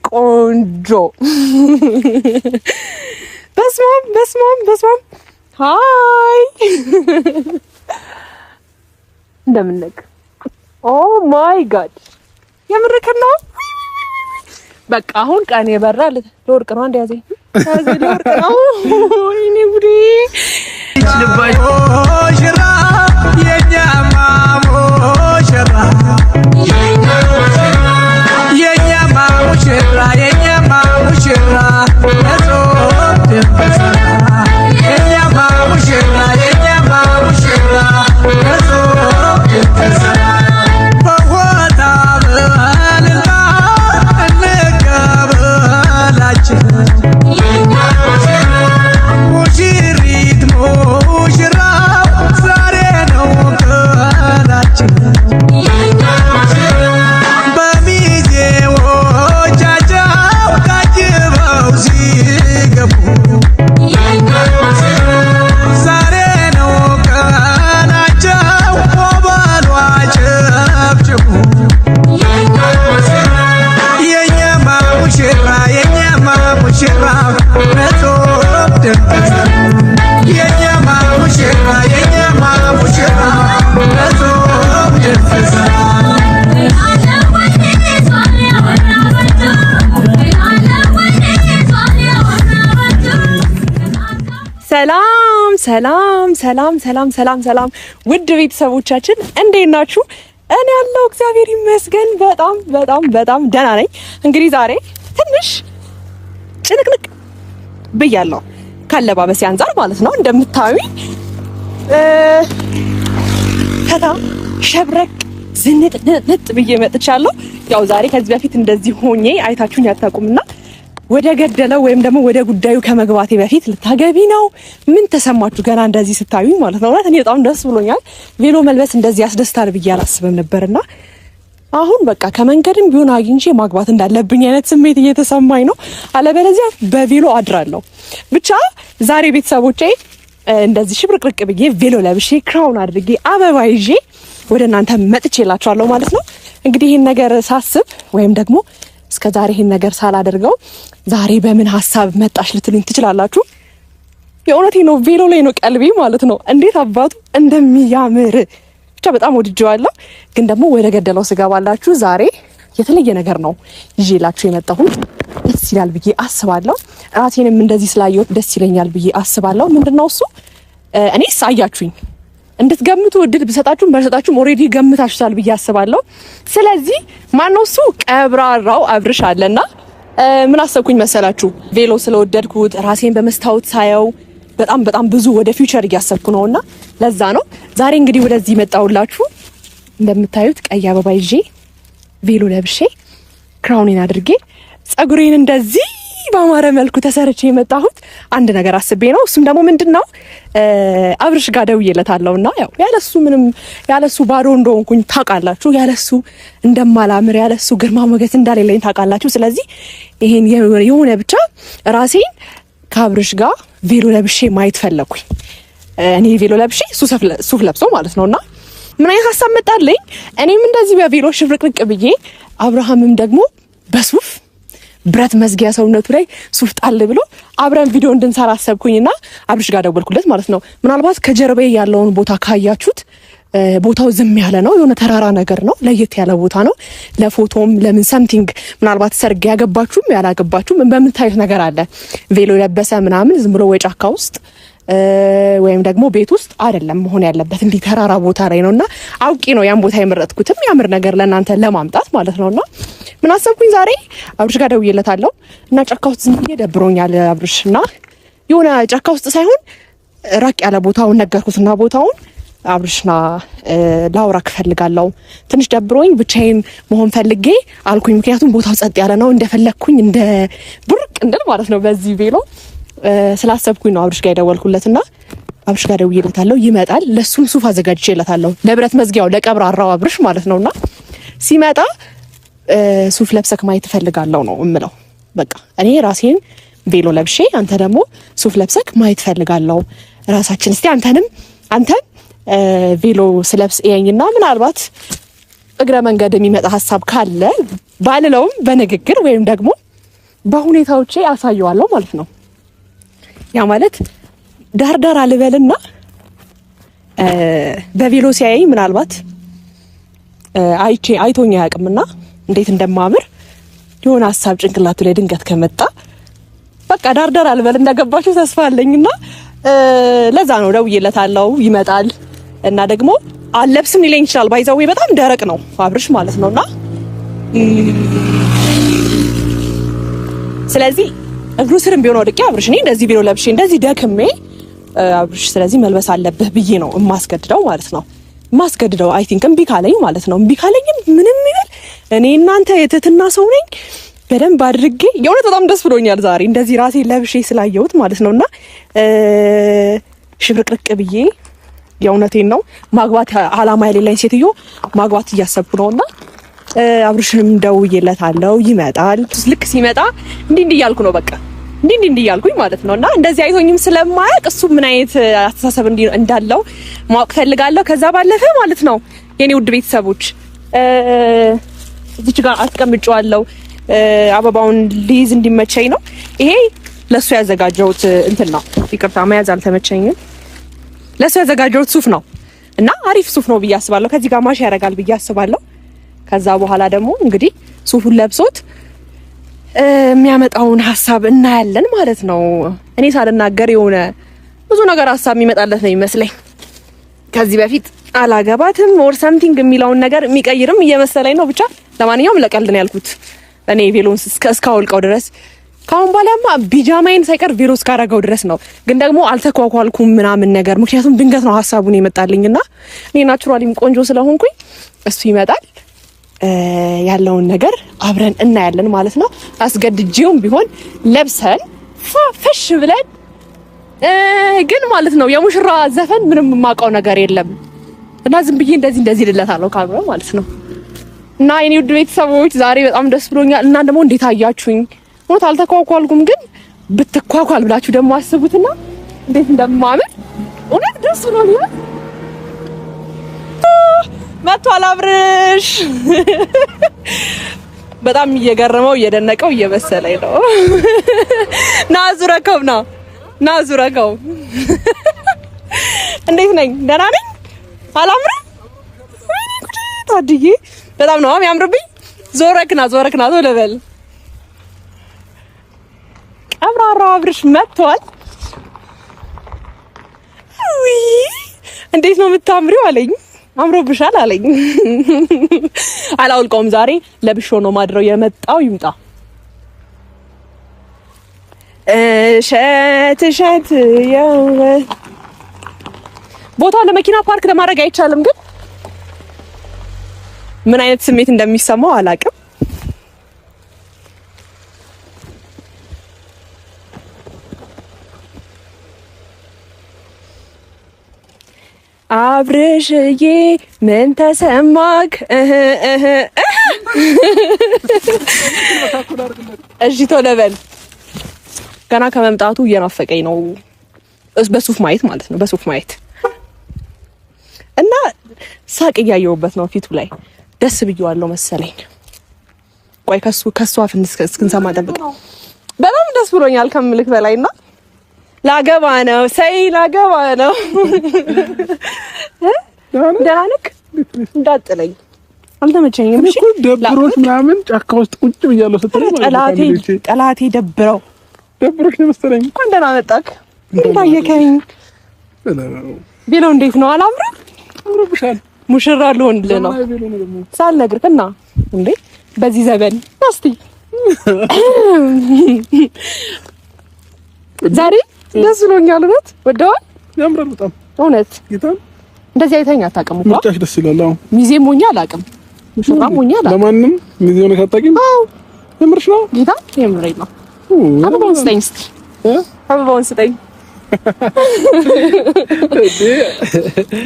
ቆንጆ በስማም ሃይ እንደምንነግ ኦ ማይ ጋድ የምርክን ነው። በቃ አሁን ቀን የበራ ለወርቅ ነው እንደያዘኝ ለወርቅ ነው። ወይኔ ጉዴ ሽራ የኛ ማሞሽራ የኛ ማሞሽራ የኛ ማሞሽራ የኛ ማሞሽራ የኛ ማሞሽራ በሆታ በልና እንቀበላችን ሙሽሪት ሙሽራው ዛሬ ነው ቀናችን በሚዜዎቻቸው ታጅበው ሲገቡ ዛሬ ነው ቀናቸው ወበሏ ጨብጭቡ የኛማ ሙሽራ የኛማ ሙሽራ ነቶብ ደንበሳ የኛማ ሙሽራ የኛማ ሙሽራ ነቶብ ደንበሳ ሰላም ውድ ቤተሰቦቻችን እንዴት ናችሁ? እኔ ያለው እግዚአብሔር ይመስገን በጣም ደህና ነኝ። እንግዲህ ዛሬ ትንሽ ጭንቅንቅ ብያለሁ ካለባበሴ አንፃር ማለት ነው። እንደምታዩኝ ፈታ ሸብረቅ ዝንጥ ንጥ ብዬ መጥቻለሁ። ያው ዛሬ ከዚህ በፊት እንደዚህ ሆኜ አይታችሁኝ አታውቁምና ወደ ገደለው ወይም ደግሞ ወደ ጉዳዩ ከመግባቴ በፊት ልታገቢ ነው ምን ተሰማችሁ ገና እንደዚህ ስታዩኝ ማለት ነው? እኔ በጣም ደስ ብሎኛል። ቬሎ መልበስ እንደዚህ ያስደስታል ብዬ አላስብም ነበርና አሁን በቃ ከመንገድም ቢሆን አግኝቼ ማግባት እንዳለብኝ አይነት ስሜት እየተሰማኝ ነው። አለበለዚያ በቬሎ አድራለሁ። ብቻ ዛሬ ቤተሰቦቼ እንደዚህ ሽብርቅርቅ ብዬ ቬሎ ለብሼ ክራውን አድርጌ አበባ ይዤ ወደ እናንተ መጥቼላችኋለሁ ማለት ነው። እንግዲህ ይሄን ነገር ሳስብ ወይም ደግሞ እስከ ዛሬ ይሄን ነገር ሳላደርገው ዛሬ በምን ሐሳብ መጣሽ ልትሉኝ ትችላላችሁ። የእውነቴ ነው፣ ቬሎ ላይ ነው ቀልቤ ማለት ነው። እንዴት አባቱ እንደሚያምር ብቻ በጣም ወድጄዋለሁ። ግን ደግሞ ወደ ገደለው ስገባላችሁ ዛሬ የተለየ ነገር ነው ይዤላችሁ የመጣሁት። ደስ ይላል ብዬ አስባለሁ። ራሴንም እንደዚህ ስላየሁት ደስ ይለኛል ብዬ አስባለሁ። ምንድነው እሱ? እኔስ አያችሁኝ እንድትገምቱ እድል ብሰጣችሁም በሰጣችሁም ኦሬዲ ገምታችኋል ብዬ አስባለሁ። ስለዚህ ማነው እሱ? ቀብራራው አብርሽ አለና ምን አሰብኩኝ መሰላችሁ? ቬሎ ስለወደድኩት ራሴን በመስታወት ሳየው በጣም ብዙ ወደ ፊውቸር እያሰብኩ ነውና ለዛ ነው ዛሬ እንግዲህ ወደዚህ መጣሁላችሁ። እንደምታዩት ቀይ አበባ ይዤ ቬሎ ለብሼ ክራውኔን አድርጌ ጸጉሬን እንደዚህ በአማረ መልኩ ተሰርቼ የመጣሁት አንድ ነገር አስቤ ነው። እሱም ደግሞ ምንድነው አብርሽ ጋር ደውዬለታለሁና ያው ያለሱ ባዶ እንደሆንኩኝ ታውቃላችሁ። ያለሱ እንደማላምር ያለሱ ግርማ ሞገስ እንዳሌለኝ ታውቃላችሁ። ስለዚህ ይሄን የሆነ ብቻ ራሴን ከአብርሽ ጋር ቬሎ ለብሼ ማየት ፈለኩኝ። እኔ ቬሎ ለብሼ ሱፍ ለብሶ ማለት ነውና ምን አይነት ሀሳብ መጣልኝ። እኔም እንደዚህ በቬሎ ሽብርቅርቅ ብዬ አብርሃምም ደግሞ በሱፍ ብረት መዝጊያ ሰውነቱ ላይ ሱፍ ጣል ብሎ አብረን ቪዲዮ እንድንሰራ አሰብኩኝና አብርሽ ጋር ደወልኩለት ማለት ነው። ምናልባት ከጀርባዬ ያለውን ቦታ ካያችሁት ቦታው ዝም ያለ ነው። የሆነ ተራራ ነገር ነው። ለየት ያለ ቦታ ነው። ለፎቶም ለምን ሰምቲንግ ምናልባት ሰርግ ያገባችሁም ያላገባችሁም በምታዩት ነገር አለ። ቬሎ ለበሰ ምናምን ዝም ብሎ ወይ ጫካ ውስጥ ወይም ደግሞ ቤት ውስጥ አይደለም መሆን ያለበት፣ እንዲህ ተራራ ቦታ ላይ ነውና አውቄ ነው ያን ቦታ የመረጥኩትም ያምር ነገር ለእናንተ ለማምጣት ማለት ነውና ምን አሰብኩኝ ዛሬ አብርሽ ጋር ደውዬለታለሁ እና ጫካ ውስጥ ዝም ብዬ ደብሮኛል አብርሽና የሆነ ጫካ ውስጥ ሳይሆን ራቅ ያለ ቦታውን ነገርኩትና ቦታውን አብርሽና ላውራክ ፈልጋለሁ ትንሽ ደብሮኝ ብቻዬን መሆን ፈልጌ አልኩኝ። ምክንያቱም ቦታው ጸጥ ያለ ነው እንደፈለኩኝ እንደ ቡርቅ እንደል ማለት ነው በዚህ ቬሎ ስላሰብኩኝ ነው አብርሽ ጋር የደወልኩለትና አብርሽ ጋር ደውዬለታለሁ። ይመጣል። ለሱም ሱፍ አዘጋጅቼለታለሁ ለብረት መዝጊያው ለቀብራራው አብርሽ ማለት ነውና ሲመጣ ሱፍ ለብሰክ ማየት ፈልጋለሁ ነው እምለው። በቃ እኔ ራሴን ቬሎ ለብሼ አንተ ደግሞ ሱፍ ለብሰክ ማየት ፈልጋለሁ። ራሳችን እስቲ አንተ ቬሎ ስለብስ እየኝና ምናልባት እግረ መንገድ የሚመጣ ሐሳብ ካለ ባልለውም በንግግር ወይም ደግሞ በሁኔታዎቼ አሳየዋለሁ ማለት ነው። ያ ማለት ዳርዳር አልበልና በቬሎ ሲያየኝ ምናልባት አይቶኝ አያውቅምና እንዴት እንደማምር የሆነ ሀሳብ ጭንቅላቱ ላይ ድንገት ከመጣ በቃ ዳርዳር አልበል እንደገባችሁ ተስፋ አለኝና ለዛ ነው ደውዬለታለሁ። ይመጣል እና ደግሞ አለብስም ሊለኝ ይችላል። ባይዛው በጣም ደረቅ ነው አብርሽ ማለት ነውና ስለዚህ እግሩ ስርም ቢሆን ወድቄ አብርሽ እኔ እንደዚህ ቢሮ ለብሼ እንደዚህ ደክሜ አብርሽ ስለዚህ መልበስ አለብህ ብዬ ነው የማስገድደው ማለት ነው። ማስገድደው አይ ቲንክ እምቢ ካለኝ ማለት ነው። እምቢ ካለኝም ምንም ይበል እኔ እናንተ የትህትና ሰው ነኝ። በደንብ አድርጌ የእውነት በጣም ደስ ብሎኛል ዛሬ እንደዚህ ራሴ ለብሼ ስላየሁት ማለት ነውና ሽብርቅርቅ ብዬ የእውነቴን ነው ማግባት አላማ የሌለኝ ሴትዮ ማግባት እያሰብኩ ነውና አብርሽንም ደውዬለታለሁ። ይመጣል። ልክ ሲመጣ እንዲህ እያልኩ ነው በቃ እንዲህ እያልኩኝ ማለት ነውና እንደዚህ አይቶኝም ስለማያውቅ እሱ ምን አይነት አስተሳሰብ እንዳለው ማወቅ ፈልጋለሁ። ከዛ ባለፈ ማለት ነው የኔ ውድ ቤተሰቦች እዚች ጋር አስቀምጬዋለሁ። አበባውን ሊይዝ እንዲመቸኝ ነው። ይሄ ለሱ ያዘጋጀሁት እንትን ነው። ይቅርታ መያዝ አልተመቸኝም። ለሱ ያዘጋጀሁት ሱፍ ነው እና አሪፍ ሱፍ ነው ብዬ አስባለሁ። ከዚህ ጋር ማሽ ያደርጋል ብዬ አስባለሁ። ከዛ በኋላ ደግሞ እንግዲህ ሱፉን ለብሶት የሚያመጣውን ሀሳብ እናያለን ማለት ነው። እኔ ሳልናገር የሆነ ብዙ ነገር ሀሳብ የሚመጣለት ነው ይመስለኝ። ከዚህ በፊት አላገባትም ኦር ሰምቲንግ የሚለውን ነገር የሚቀይርም እየመሰለኝ ነው። ብቻ ለማንኛውም ለቀልድ ነው ያልኩት። እኔ ቬሎን እስካወልቀው ድረስ ካሁን በኋላማ ቢጃማይን ሳይቀር ቬሎ እስካረገው ድረስ ነው። ግን ደግሞ አልተኳኳልኩም ምናምን ነገር ምክንያቱም ድንገት ነው ሀሳቡን የመጣልኝና እኔ ናቹራሊም ቆንጆ ስለሆንኩኝ እሱ ይመጣል ያለውን ነገር አብረን እናያለን ማለት ነው። አስገድጄውም ቢሆን ለብሰን ፈሽ ብለን ግን ማለት ነው የሙሽራ ዘፈን ምንም የማውቀው ነገር የለም እና ዝም ብዬ እንደዚህ ልለታለሁ ካሜራው ማለት ነው። እና የኔ ውድ ቤተሰቦች ዛሬ በጣም ደስ ብሎኛል። እና ደግሞ እንዴት አያችሁኝ? ሞት አልተኳኳልኩም፣ ግን ብትኳኳል ብላችሁ ደግሞ አስቡትና እንዴት እንደማምር እውነት ደስ ብሎኛል። መጥቷል አብርሽ። በጣም እየገረመው እየደነቀው እየመሰለኝ ነው። ና ዙረከው እንዴት ነኝ? ደህና ነኝ። አላምርም? ወይኔ ጉዴ ታድዬ በጣም ነው የሚያምርብኝ። ዞረክና ቶሎ በል። ቀብራራው አብርሽ መጥቷል። እንዴት ነው የምታምሪው አለኝ። አምሮብሻል አለኝ። አላውልቀውም ዛሬ ለብሾ ነው ማድረው የመጣው። ይምጣ እሸት ቦታው ለመኪና ፓርክ ለማድረግ አይቻልም፣ ግን ምን አይነት ስሜት እንደሚሰማው አላውቅም። አብርሽዬ ምን ተሰማክ? እሺ ቶሎ በል። ገና ከመምጣቱ እየናፈቀኝ ነው። በሱፍ ማየት ማለት ነው። በሱፍ ማየት እና ሳቅ እያየሁበት ነው ፊቱ ላይ። ደስ ብዬዋለሁ መሰለኝ። ቆይ ከሱ አፍ እስክንሰማ ጠብቅ። በጣም ደስ ብሎኛል ከምልክ በላይና ላገባ ነው ደህና ነህ? እንዳጥለኝ አልተመቸኝም። እሺ ደብሮሽ ምናምን ጫካ ውስጥ ቁጭ ብያለሁ ስትለኝ ጠላቴ ደብሮሽ ነው መሰለኝ። እንኳን ደህና መጣክ። እንዳየከኝ ቢሎ እንዴት ነው? አላምርም? አምሮብሻል። ሙሽራ ልሆንልህ ነው ሳልነግርህ እና እንዴ በዚህ ዘበን እስቲ ዛሬ ደስ ብሎኛል። እውነት ወደዋል። ያምራል በጣም እውነት። ጌታን እንደዚህ አይተኸኝ አታውቅም እኮ። ምርጫሽ ደስ ይላል። አዎ ሚዜም ሆኜ አላውቅም፣ ሙሽራም ሆኜ አላውቅም። ለማንም ሚዜ ሆነሽ አታውቂም? አዎ የምርሽ ነው ጌታ፣ የምሬን ነው። አበባውን ስጠኝ እስኪ፣ አበባውን ስጠኝ።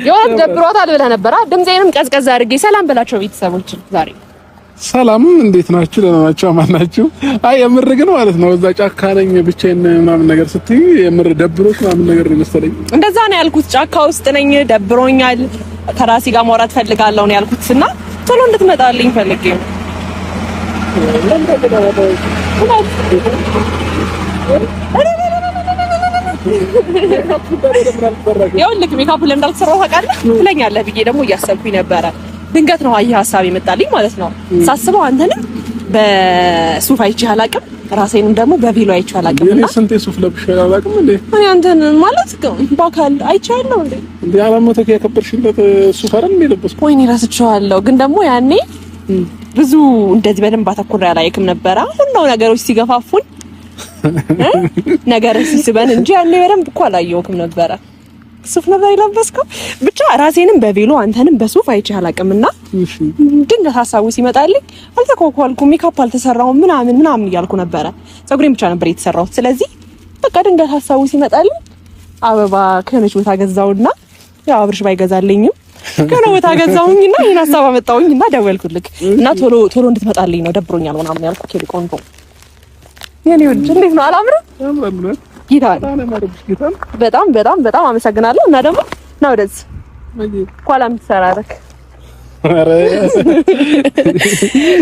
የሆነ ደብሯታል ብለህ ነበር። ድምጼንም ቀዝቀዝ አድርጌ ሰላም በላቸው ቤተሰቦችን ዛሬ ሰላም እንዴት ናችሁ? ደህና ናችሁ? አማን ናችሁ? አይ የምር ግን ማለት ነው እዛ ጫካ ነኝ ብቻዬን ምናምን ነገር ስትይ የምር ደብሮሽ ምናምን ነገር ነው መሰለኝ። እንደዛ ነው ያልኩት። ጫካ ውስጥ ነኝ፣ ደብሮኛል፣ ከራሴ ጋር ማውራት ፈልጋለሁ ነው ያልኩት እና ቶሎ እንድትመጣልኝ ፈልጌ ነው። ይኸውልህ ሜካፕ ለምን እንዳልሰራው ታውቃለህ ትለኛለህ ብዬ ደግሞ እያሰብኩኝ ነበረ። ድንገት ነው ይሄ ሀሳብ የመጣልኝ ማለት ነው። ሳስበው አንተንም በሱፍ አይቼህ አላውቅም፣ ራሴንም ደግሞ በቬሎ አይቼህ አላውቅም። እና ስንቴ ሱፍ ለብሼ አላውቅም እንዴ? እኔ አንተን ማለት በአካል አይቼሃለሁ እንዴ? እንዴ አላመተክ ያከበርሽለት ሱፍ አይደል እንዴ ለበስኩ? ወይኔ ረስቼዋለሁ። ግን ደግሞ ያኔ ብዙ እንደዚህ በደንብ አተኩሬ አላየክም ነበር። አሁን ነው ነገሮች ሲገፋፉን ነገር ሲስበን እንጂ ያኔ በደንብ እኮ አላየሁክም ነበረ። ሱፍ ነበር የለበስከው። ብቻ ራሴንም በቬሎ አንተንም በሱፍ አይቼህ አላውቅምና ድንገት ሀሳቡ ሲመጣልኝ አልተኳኳልኩም፣ ሜካፕ አልተሰራሁም ምናምን እያልኩ ነበረ። ፀጉሬን ብቻ ነበር የተሰራሁት። ስለዚህ በቃ ድንገት ሀሳቡ ሲመጣልኝ አበባ ከነች ቦታ ገዛውና ያው አብርሽ ባይገዛልኝም ከነ ቦታ ገዛውኝና ይሄን ሀሳብ አመጣውኝና ደወልኩልክ እና ቶሎ እንድትመጣልኝ ነው ደብሮኛል ምናምን ያልኩት። ኬሊ ቆንጆ የኔ ወድ እንዴት ነው? አላምርም? በጣም በጣም በጣም አመሰግናለሁ። እና ደግሞ ነው ወደዚህ ኳላም ትሰራረክ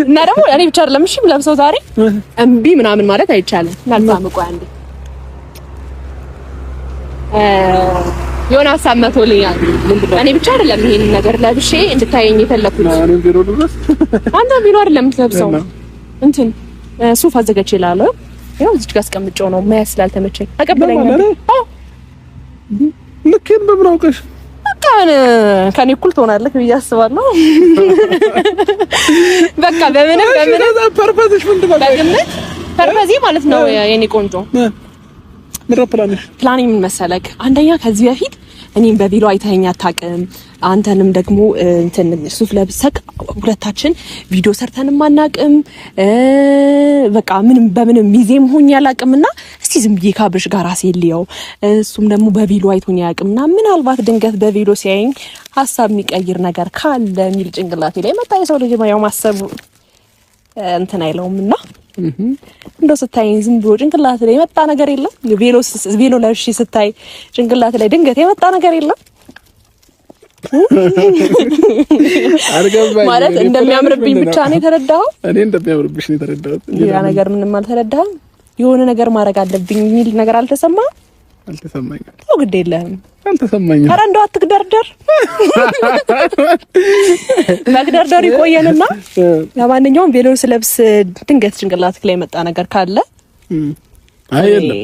እና ደግሞ እኔ ብቻ አይደለም እሺ ለብሰው ዛሬ እምቢ ምናምን ማለት አይቻልም። ላልሳምቆ አንዴ የሆነ ሀሳብ መቶልኛል። እኔ ብቻ አይደለም ይሄን ነገር ለብሼ እንድታየኝ የፈለኩት። አንተ ቢሮ አይደለም የምትለብሰው እንትን ሱፍ አዘጋጅቼልሃለሁ። ያው እዚህ ጋር አስቀምጬው ነው ማያ ስላልተመቸኝ አቀበለኝ ነበር። አዎ ልክን በምን አውቀሽ? በቃ ከኔ እኩል ትሆናለህ ብዬ አስባለሁ። በቃ በምንም ፐርፐዝሽ ምንድን ነው? በግምት ፐርፐዚ ማለት ነው የኔ ቆንጆ። ምን ፕላንሽ? ፕላኔ ምን መሰለክ? አንደኛ ከዚህ በፊት እኔም በቪዲዮ አይተኸኝ አታውቅም። አንተንም ደግሞ እንትን ሱፍ ለብሰክ ሁለታችን ቪዲዮ ሰርተንም አናውቅም። በቃ ምንም በምንም ሚዜም ሆኜ አላውቅምና እስቲ ዝም ብዬ ከአብርሽ ጋር ራሴን ልየው። እሱም ደግሞ በቪዲዮ አይቶኝ አያውቅምና ምናልባት ድንገት በቪዲዮ ሲያየኝ ሀሳብ የሚቀይር ነገር ካለ የሚል ጭንቅላቴ ላይ መጣ። የሰው ልጅ ያው ማሰብ እንትን አይለውምና እንደው ስታይኝ ዝም ብሎ ጭንቅላት ላይ የመጣ ነገር የለም። ቬሎ ለብሼ ስታይ ጭንቅላት ላይ ድንገት የመጣ ነገር የለም ማለት እንደሚያምርብኝ ብቻ ነው የተረዳኸው። እኔ እንደሚያምርብሽ ነው የተረዳሁት። ያ ነገር ምንም አልተረዳህም። የሆነ ነገር ማድረግ አለብኝ የሚል ነገር አልተሰማህም? አልተሰማኝም። ተው ግድ የለህም። አልተሰማኝም። ኧረ እንደው አትግደርደር። መግደርደር ይቆየንና ለማንኛውም ቬሎ ስለብስ ድንገት ጭንቅላትክ ላይ የመጣ ነገር ካለ አይ የለም።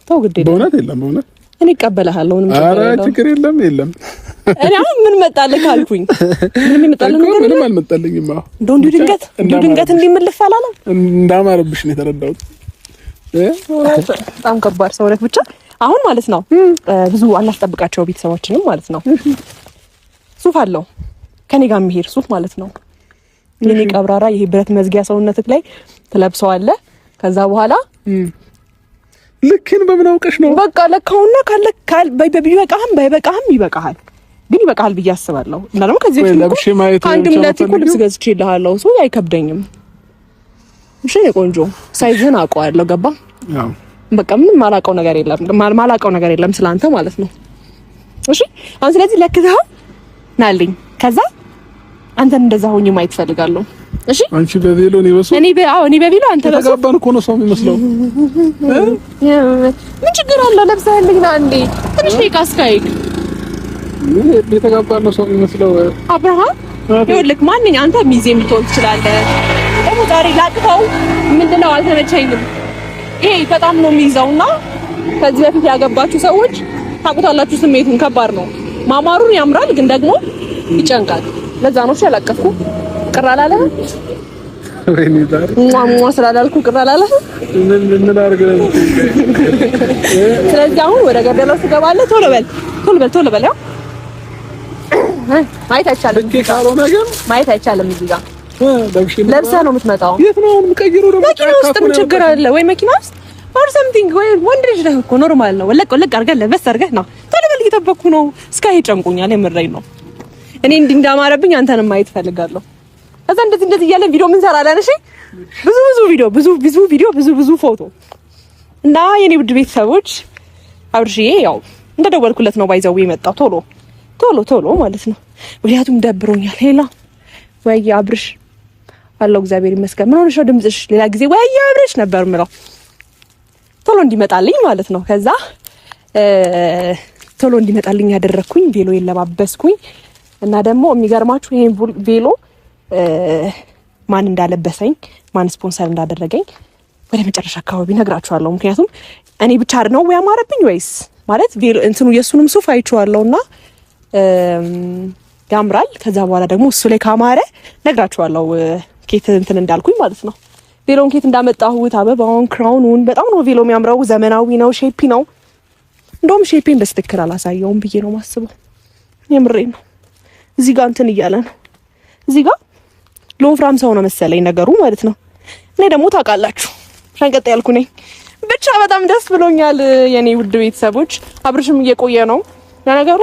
ተው ግድ የለም። በእውነት የለም። በእውነት እኔ እቀበልሃለሁ። ኧረ ችግር የለም። የለም እኔ አሁን ምን መጣልህ ካልኩኝ ምንም ይመጣልህ ነገር ምንም አልመጣልኝም። አዎ እንደው ድንገት እንዲምልፍ አላለም። እንዳማረብሽ ነው የተረዳሁት። በጣም ከባድ ሰው ነህ። ብቻ አሁን ማለት ነው ብዙ አላስጠብቃቸው ቤተሰቦችንም ማለት ነው። ሱፍ አለው ከኔ ጋር የሚሄድ ሱፍ ማለት ነው። የኔ ቀብራራ ይሄ ብረት መዝጊያ ሰውነትክ ላይ ትለብሰዋለህ። ከዛ በኋላ ልክን በምን አውቀሽ ነው? በቃ ለካውና ካል ባይበቃህም ባይበቃህም ይበቃሃል። ግን ይበቃሃል ብዬ አስባለሁ። እና ደግሞ ከዚህ በፊት አንድ ምለት እኮ ልብስ ገዝቼልሃለሁ። ሰው አይከብደኝም። እሺ ቆንጆ ሳይዝህን አውቀዋለሁ። ገባ? አዎ በቃ ምንም ማላውቀው ነገር የለም ስላንተ ማለት ነው። እሺ አሁን ስለዚህ ለክተህ ናልኝ። ከዛ አንተን እንደዛ ሆኜ ማየት ፈልጋለሁ። እሺ አንቺ በቬሎ ነው በሱ እኔ በቬሎ አንተ በሱ ተጋባን እኮ ነው ሰው የሚመስለው። ምን ችግር አለው? ለብሰህልኝ ና እንዴ ትንሽ ካስካይክ የተጋባን ነው ሰው የሚመስለው። አብርሃም ይኸውልህ ማንኛውም አንተ ሚዜ የምትሆን ትችላለህ። ደግሞ ዛሬ ላቅፈው ምንድነው አልተመቸኝም። ይሄ በጣም ነው የሚይዘውና ከዚህ በፊት ያገባችሁ ሰዎች ታውቁታላችሁ። ስሜቱን ከባድ ነው። ማማሩን ያምራል ግን ደግሞ ይጨንቃል። ለዛ ነው ያላቀፍኩ። ቅር አላለህ? ወይኔ ዛሬ ማማ ስላላልኩ ቅር አላለህ? ምን አድርገህ? ስለዚህ አሁን ወደ ገደለው ትገባለህ። ቶሎ በል ያው ማየት አይቻልም። ካልሆነ ግን ማየት አይቻልም። እዚህ ጋር ለብሰህ ነው የምትመጣው። የት ነው የምቀይረው? ደግሞ መኪና ውስጥ ምን ችግር አለ? ወይ መኪና ውስጥ or something ወይ ወንድ ልጅ ነህ እኮ ኖርማል ነው። ወለቅ አድርገህ ለበስ አድርገህ ነው። ቶሎ በል እየጠበኩ ነው። እስካይ ጨንቆኛል። የምሬን ነው። እኔ እንዳማረብኝ አንተንም ማየት ፈልጋለሁ። ከዛ እንደዚህ እያለን ቪዲዮ ምን ሰራለን? እሺ ብዙ ፎቶ እና የኔ ውድ ቤተሰቦች አብርሽዬ ያው እንደደወልኩለት ነው ባይዘው የመጣው ቶሎ ማለት ነው። ምክንያቱም ደብሮኛል። ሄላ ወይ አለው እግዚአብሔር ይመስገን። ምን ሆነሽ ነው ድምጽሽ? ሌላ ጊዜ ወይ አብረሽ ነበር ምለው ቶሎ እንዲመጣልኝ ማለት ነው። ከዛ ቶሎ እንዲመጣልኝ ያደረኩኝ ቬሎ የለባበስኩኝ እና ደግሞ የሚገርማችሁ ይሄን ቬሎ ማን እንዳለበሰኝ ማን ስፖንሰር እንዳደረገኝ ወደ መጨረሻ አካባቢ ነግራችኋለሁ። ምክንያቱም እኔ ብቻ ነው ያማረብኝ ወይስ ማለት ቬሎ እንትኑ የሱንም ሱፍ አይቼዋለሁና ያምራል። ከዛ በኋላ ደግሞ እሱ ላይ ካማረ ነግራችኋለሁ ኬት እንትን እንዳልኩኝ ማለት ነው። ቬሎን ኬት እንዳመጣሁት አበባውን ክራውኑን በጣም ነው ቬሎ የሚያምረው። ዘመናዊ ነው፣ ሼፒ ነው። እንደውም ሼፒን በስትክክል አላሳየውም ብዬ ነው ማስበው። የምሬን ነው። እዚህ ጋር እንትን እያለ ነው። እዚህ ጋር ለወፍራም ሰው ነው መሰለኝ ነገሩ ማለት ነው። እኔ ደግሞ ታውቃላችሁ ሸንቀጥ ያልኩ ነኝ። ብቻ በጣም ደስ ብሎኛል የኔ ውድ ቤተሰቦች። አብርሽም እየቆየ ነው ለነገሩ።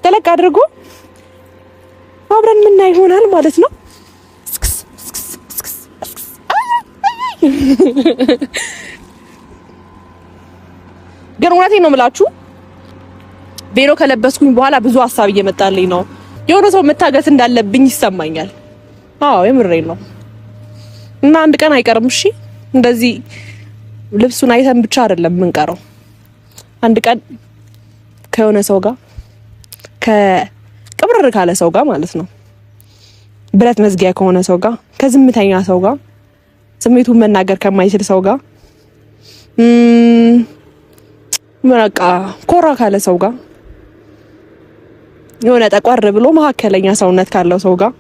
ጠለቅ አድርጎ አብረን ምን ይሆናል ማለት ነው። ግን እውነቴን ነው የምላችሁ ቬሎ ከለበስኩኝ በኋላ ብዙ ሀሳብ እየመጣልኝ ነው። የሆነ ሰው መታገስ እንዳለብኝ ይሰማኛል። አዎ የምሬን ነው። እና አንድ ቀን አይቀርም እሺ፣ እንደዚህ ልብሱን አይተን ብቻ አይደለም የምንቀረው። አንድ ቀን ከሆነ ሰው ጋር ከቅብርር ካለ ሰው ጋር ማለት ነው፣ ብረት መዝጊያ ከሆነ ሰው ጋር፣ ከዝምተኛ ሰው ጋር፣ ስሜቱን መናገር ከማይችል ሰው ጋር፣ በቃ ኮራ ካለ ሰው ጋር፣ የሆነ ጠቋር ብሎ መካከለኛ ሰውነት ካለው ሰው ጋር፣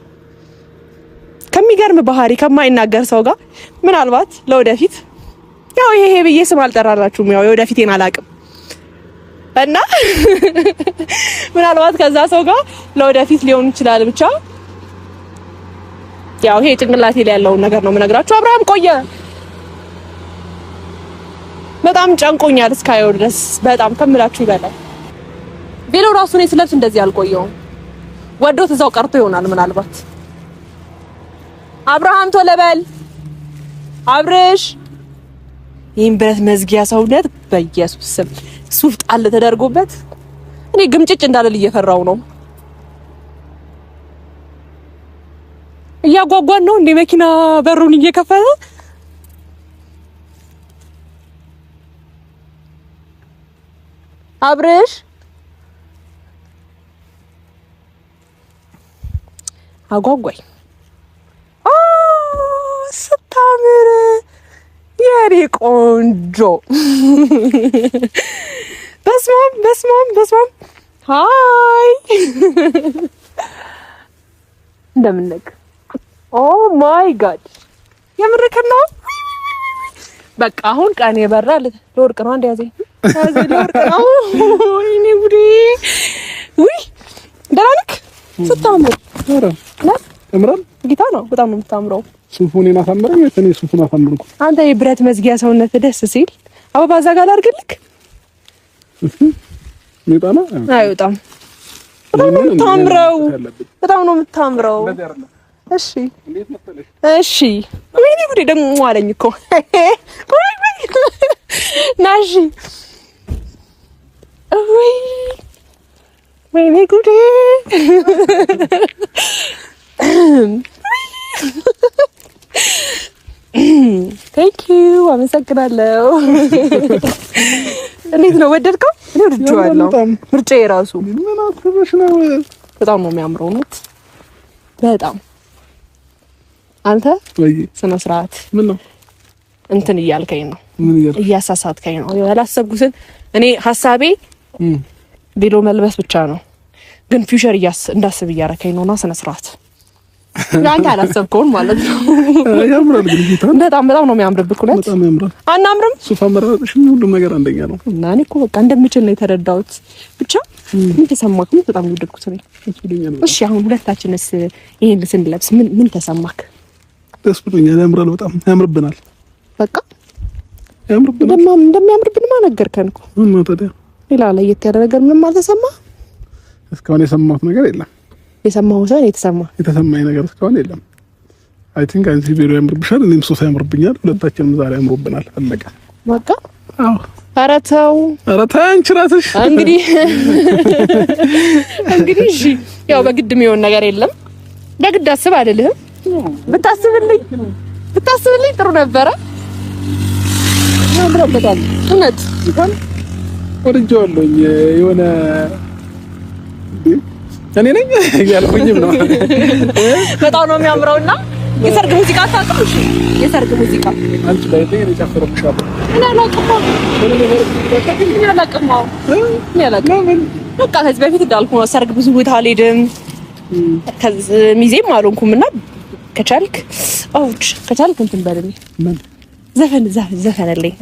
ከሚገርም ባህሪ ከማይናገር ሰው ጋር ምናልባት ለወደፊት ያው ይሄ ብዬ ስም አልጠራላችሁም፣ ያው የወደፊቴን አላቅም እና ምናልባት ከዛ ሰው ጋር ለወደፊት ሊሆን ይችላል። ብቻ ያው ይሄ ጭንቅላቴ ላይ ያለውን ነገር ነው የምነግራችሁ። አብርሃም ቆየ፣ በጣም ጨንቆኛል እስካየው ድረስ በጣም ከምላችሁ ይበላል። ቬሎ ራሱ ነው ስለብስ እንደዚህ አልቆየውም። ወዶት እዛው ቀርቶ ይሆናል ምናልባት። አብርሃም ቶሎ በል አብርሽ። ይሄን ብረት መዝጊያ ሰውነት በኢየሱስ ስም ሱፍ ጣል ተደርጎበት እኔ ግምጭጭ እንዳለል እየፈራው ነው። እያጓጓን ነው እንደ መኪና በሩን እየከፈተ አብርሽ አጓጓይ ስታምር የኔ ቆንጆ በስማም ሃይ እንደምን ነህ? ኦ ማይ ጋድ የምርክን ነው። በቃ አሁን ቀን የበራል። ለወርቅ ነው አንድ ያዘኝ ለወርቅ ነው። ወይኔ ጉዴ! ውይ ደህና ነህ? ስታምር እምራን ጌታ ነው። በጣም ነው የምታምረው። ሱፉን እናሳምረኝ ወይ እኔ ሱፉን አሳምርኩ? አንተ የብረት መዝጊያ ሰውነት ደስ ሲል አበባ እዛ ጋር አድርግልክ። ሚጣና አይወጣም። በጣም ነው የምታምረው። በጣም ነው የምታምረው። እሺ እሺ። ወይኔ ጉዴ ደግሞ አለኝ እኮ ናሺ። ወይኔ ጉዴ ቴንክ ዩ አመሰግናለሁ። እንዴት ነው ወደድከው? እኔ ወድጄዋለሁ። ምርጫዬ ራሱ ምን አትበሽ ነው። በጣም ነው የሚያምረው ነው በጣም። አንተ ወይ ስነ ስርዓት ምን ነው እንትን እያልከኝ ነው? ምን እያሳሳትከኝ ነው? ያላሰብኩትን እኔ ሀሳቤ ቬሎ መልበስ ብቻ ነው፣ ግን ፊውቸር እንዳስብ እያረከኝ ነውና ስነ ስርዓት አንተ አላሰብከውን ማለት ነው። ያምራል ግን ጌታ በጣም ነው የሚያምርብህ። እውነት በጣም ያምራል። አናምርም? ሱፍ አመራረጥሽ ሁሉም ነገር አንደኛ ነው። እና እኔ እኮ በቃ እንደምችል ነው የተረዳሁት። ብቻ ምን ተሰማክ? ምን በጣም ወደድኩት ነው። እሺ አሁን ሁለታችንስ ይሄን ስንለብስ ምን ተሰማክ? ደስ ብሎኛል። ያምራል፣ በጣም ያምርብናል። በቃ ያምርብናል። እንደሚያምርብንማ ነገርከን እኮ። ምን ታዲያ ሌላ ለየት ያለ ነገር ምንም አልተሰማ? እስካሁን የሰማሁት ነገር የለም። የሰማሁት ሳይሆን የተሰማኝ ነገር እስካሁን የለም። አይ ቲንክ አንቺ ቬሎ ያምርብሻል፣ እኔም ሱፍ ያምርብኛል። ሁለታችንም ዛሬ ያምሩብናል። አለቀ በቃ። አዎ ኧረ ተው አንቺ እራስሽ እንግዲህ እሺ፣ ያው በግድ የሚሆን ነገር የለም። በግድ አስብ አይደለም ብታስብልኝ ጥሩ ነበረ። ያምራበታል። እውነት ይፋን ወድጄዋለሁኝ። የሆነ እኔ ነኝ ያልኩኝም ነው። በጣም ነው የሚያምረውና የሰርግ ሙዚቃ አታውቅም? እሺ የሰርግ ሙዚቃ አንቺ ላይ እኔ ጨፍርልሻለሁ። እኔ አላውቅም። በቃ ከዚህ በፊት እንዳልኩ ነው ሰርግ ብዙ ቦታ አልሄድም። ከዚህ ሚዜም አልሆንኩምና ከቻልክ እንትን በልልኝ ዘፈንልኝ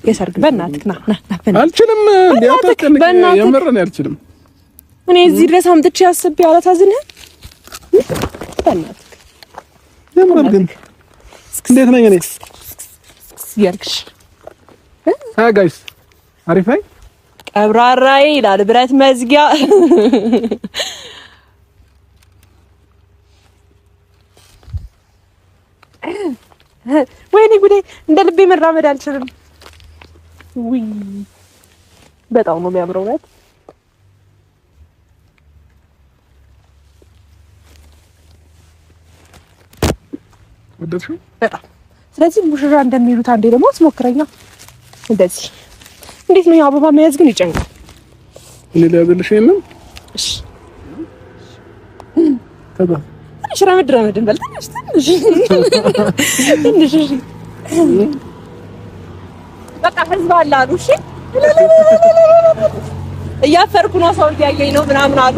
የሰርግ በእናትህ ና አልችልም። የምር ነው አልችልም። እኔ እዚህ ድረስ አምጥቼ አስቤ አላሳዝንህም። በእናትህ የምር ግን እንዴት ነኝ እኔ ያልክሽ ጋይስ አሪፍ ነኝ። ቀብራራዬ ይላል ብረት መዝጊያ ወይኔ ጉዴ! እንደ ልቤ መራመድ አልችልም። ውይ በጣም ነው የሚያምረው ማለት ወደድሽው? በጣም ስለዚህ ሙሽራ እንደሚሉት አንዴ ደግሞ አስሞክረኛ። እንደዚህ እንዴት ነው የአበባ መያዝ ግን ይጨንቃል። እኔ ሊያዝልሽ የለም። እሺ ከዛ ረመድ እንበል ትንሽ እሺ በቃ ህዝብ አለ አሉ። እሺ እያፈርኩ ነው ሰው እንዲያየኝ ነው ምናምን አሉ።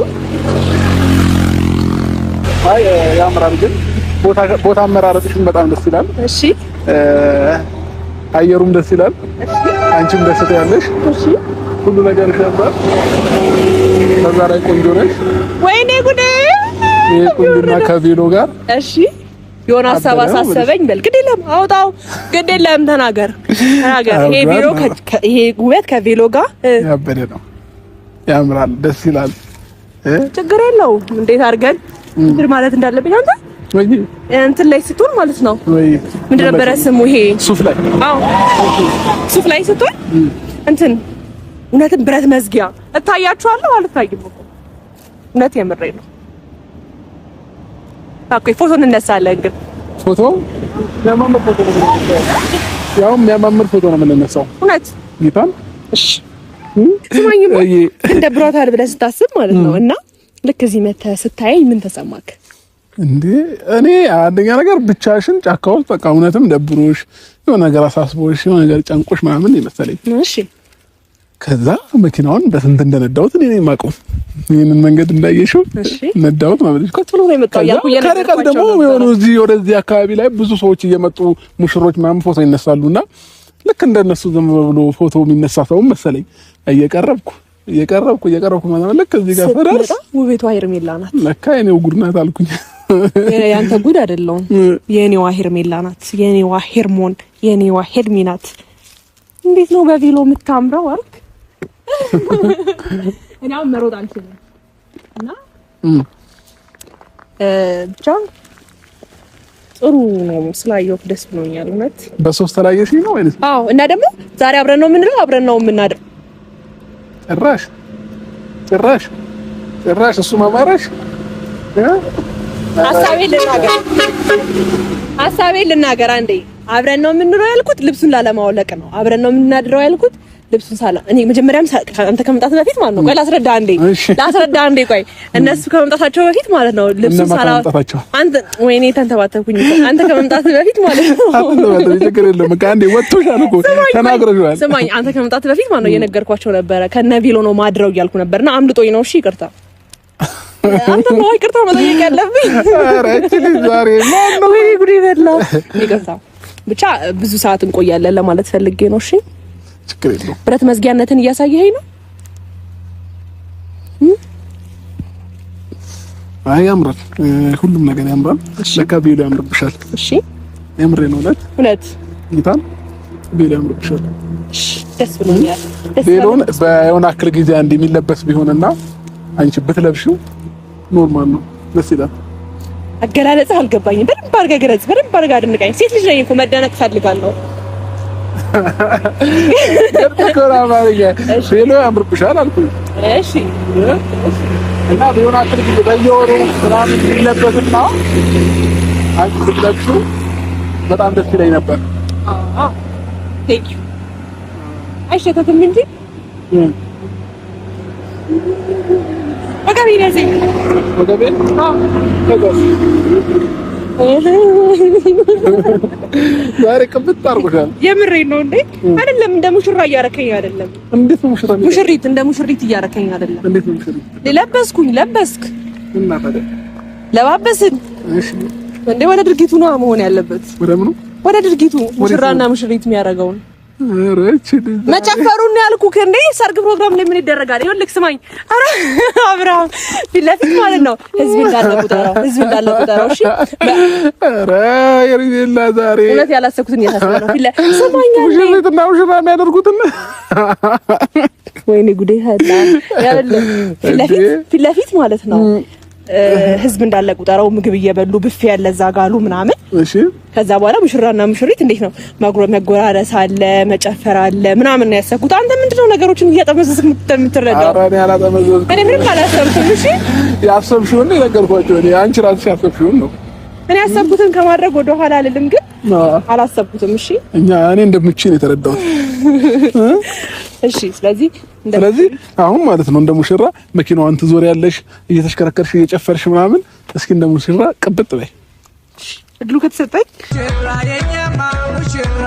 አይ ያምራል ግን ቦታ አመራረጥሽን በጣም ደስ ይላል። እሺ አየሩም ደስ ይላል። አንቺም ደስ ትያለሽ። እሺ ሁሉ ነገር ያምራል። ከዛ ላይ ቆንጆ ነሽ። ወይኔ ጉዴ! ቆንጆና ከቬሎ ጋር እሺ የሆነ ሀሳብ አሳሰበኝ። በል ግድ የለም አውጣው፣ ግድ የለም ተናገር። ይሄ ውበት ከቬሎ ጋር ያበደ ነው። ያምራል፣ ደስ ይላል። ችግር የለውም። እንዴት አድርገን እንትን ማለት እንዳለብኝ አንተ ወይ እንትን ላይ ስትሆን ማለት ነው። ወይ ምንድን ነበረ ስሙ? ይሄ ሱፍ ላይ አዎ፣ ሱፍ ላይ ስትሆን እንትን እውነትም ብረት መዝጊያ እታያችኋለሁ። አልታይም እኮ እውነት የምሬ ነው። ታውቂ ፎቶ እንነሳለን። ግን ፎቶ የሚያማምር ፎቶ ነው የምንነሳው። እውነት ይታል። እሺ ስማኝማ እንደ ብራታል ብለህ ስታስብ ማለት ነው። እና ልክ እዚህ መተህ ስታየኝ ምን ተሰማክ እንዴ? እኔ አንደኛ ነገር ብቻሽን ጫካ ውስጥ በቃ እውነትም ደብሮሽ የሆነ ነገር አሳስቦሽ የሆነ ነገር ጨንቆሽ ምናምን ይመስለኝ። እሺ ከዛ መኪናውን በስንት እንደነዳሁት እኔ ነኝ የማውቀው። ይሄንን መንገድ እንዳየሽው ነዳሁት ማለት ነው። ከትሎ ነው የመጣው ያልኩ ከርቀት ደግሞ የሆነ እዚህ ወደዚህ አካባቢ ላይ ብዙ ሰዎች እየመጡ ሙሽሮች ምናምን ፎቶ ይነሳሉና ልክ እንደነሱ ዝም ብሎ ፎቶ የሚነሳ ሰው መሰለኝ። እየቀረብኩ ማለት ነው። ልክ እዚህ ጋር ፈራርስ ውቤቷ ሄርሜላ ናት። ለካ የኔው ጉድ ናት አልኩኝ። ያንተ ጉድ አይደለም፣ የኔዋ ሄርሜላ ናት። የኔዋ ሄርሞን፣ የኔዋ ሄርሚ ናት። እንዴት ነው በቬሎ የምታምረው አልክ? እኔ አሁን መሮጥ አልችልም እና ብቻ ጥሩ ነው ስላየሁት ደስ ብሎኛል። እውነት በሶስት ተለያየሽ ነው ወይስ? አዎ። እና ደግሞ ዛሬ አብረን ነው የምንለው፣ አብረን ነው የምናድር። ጭራሽ እሱ ማማራሽ ሀሳቤን ልናገር አንዴ። አብረን ነው የምንለው ያልኩት ልብሱን ላለማውለቅ ነው። አብረን ነው የምናድረው ያልኩት ልብሱን ሳላ እኔ መጀመሪያም አንተ ከመምጣት በፊት ማለት ነው። ቆይ ላስረዳ አንዴ ቆይ እነሱ ከመምጣታቸው በፊት ማለት ነው ልብሱን ሳላ አንተ ወይኔ ተንተባተኩኝ። አንተ ከመምጣት በፊት ማለት ነው። አንተ ችግር የለም በቃ አንዴ ወጥቶሻል እኮ ተናግረሻል። ስማኝ አንተ ከመምጣት በፊት ማለት ነው እየነገርኳቸው ነበረ። ከነ ቬሎ ነው ማድረው እያልኩ ነበርና አምልጦኝ ነው። እሺ ይቅርታ። አንተ ነው ይቅርታ መጠየቅ ያለብኝ። ኧረ እቺ ዛሬ ነው ወይ ጉድ ይበላ። ይቅርታ ብቻ ብዙ ሰዓት እንቆያለን ለማለት ፈልጌ ነው። እሺ ችግር የለውም። ብረት መዝጊያነትን እያሳየኸኝ ነው። አይ ያምራል፣ ሁሉም ነገር ያምራል። ለካ ቬሎ ያምርብሻል። እሺ ያምሬ ነው እውነት ጌታን ቬሎ ያምርብሻል። እሺ ደስ ብሎኛል። ቬሎን በየሆነ አክል ጊዜ አንድ የሚለበስ ቢሆንና አንቺ ብትለብሺው ኖርማል ነው፣ ደስ ይላል። አገላለጽህ አልገባኝም። በደንብ አድርገህ ገለጽ፣ በደንብ አድርገህ አድንቀኝ። ሴት ልጅ ነኝ እኮ መደነቅ ፈልጋለሁ። ደርተከራ ማርያ ቬሎ ያምርብሻል አልኩኝ። እሺ እና ቢሆን አክል ጊዜ በየወሩ ምናምን ይለበስና አንቺ ስትለብሺው በጣም ደስ ይለኝ ነበር። ቴንክ ዩ። አይሸተትም እንጂ ወገቤ ነዚህ ወገቤ ዛሬ ቅብጥ አድርጎሻል። የምሬን ነው እንዴ? አይደለም እንደ ሙሽራ እያረከኝ አይደለም። እንዴት ነው ሙሽራ? ሙሽሪት እንደ ሙሽሪት እያረከኝ አይደለም። እንዴት ነው ሙሽሪት? ለበስክ እና ታዲያ ለባበስን። እሺ እንዴ ወደ ድርጊቱ ነው መሆን ያለበት። ወደ ምኑ? ወደ ድርጊቱ ሙሽራና ሙሽሪት የሚያደርገውን አረች መጨፈሩን ያልኩህ እንዴ። ሰርግ ፕሮግራም ላይ ምን ይደረጋል? ይኸውልህ ስማኝ፣ አረ አብርሃም ፊት ለፊት ማለት ነው ህዝብ እንዳለ ቁጠራው። እሺ አረ የሪላ ዛሬ እውነት ያላሰብኩትን እያሳሰበ ነው። ፊት ለፊት ስማኝ፣ ሙሽሪትና ሙሽራ የሚያደርጉትን ወይኔ ጉዴ ሀላ ያለለ ፊት ለፊት ማለት ነው ህዝብ እንዳለ ቁጠራው። ምግብ እየበሉ ብፌ ያለ እዛ ጋሉ ምናምን። እሺ ከዛ በኋላ ሙሽራና ሙሽሪት እንዴት ነው መጎራረስ አለ፣ መጨፈር አለ ምናምን ነው ያሰብኩት። አንተ ምንድነው ነገሮችን እያጠመዘዝክ የምትረዳው? ኧረ እኔ አላጠመዘዝኩም። እኔ ምንም አላሰብኩም። እሺ ያሰብሽውን ነው የነገርኳቸው። እኔ አንቺ ራስሽ ያሰብሽውን ነው። እኔ ያሰብኩትን ከማድረግ ወደ ኋላ አልልም፣ ግን አላሰብኩትም። እሺ እኔ እንደምችል ነው የተረዳሁት። እሺ ስለዚህ አሁን ማለት ነው እንደ ሙሽራ መኪናዋን ትዞሪያለሽ፣ እየተሽከረከርሽ እየጨፈርሽ ምናምን። እስኪ እንደ ሙሽራ ቅብጥ በይ እድሉ ከተሰጠኝ። ሙሽራ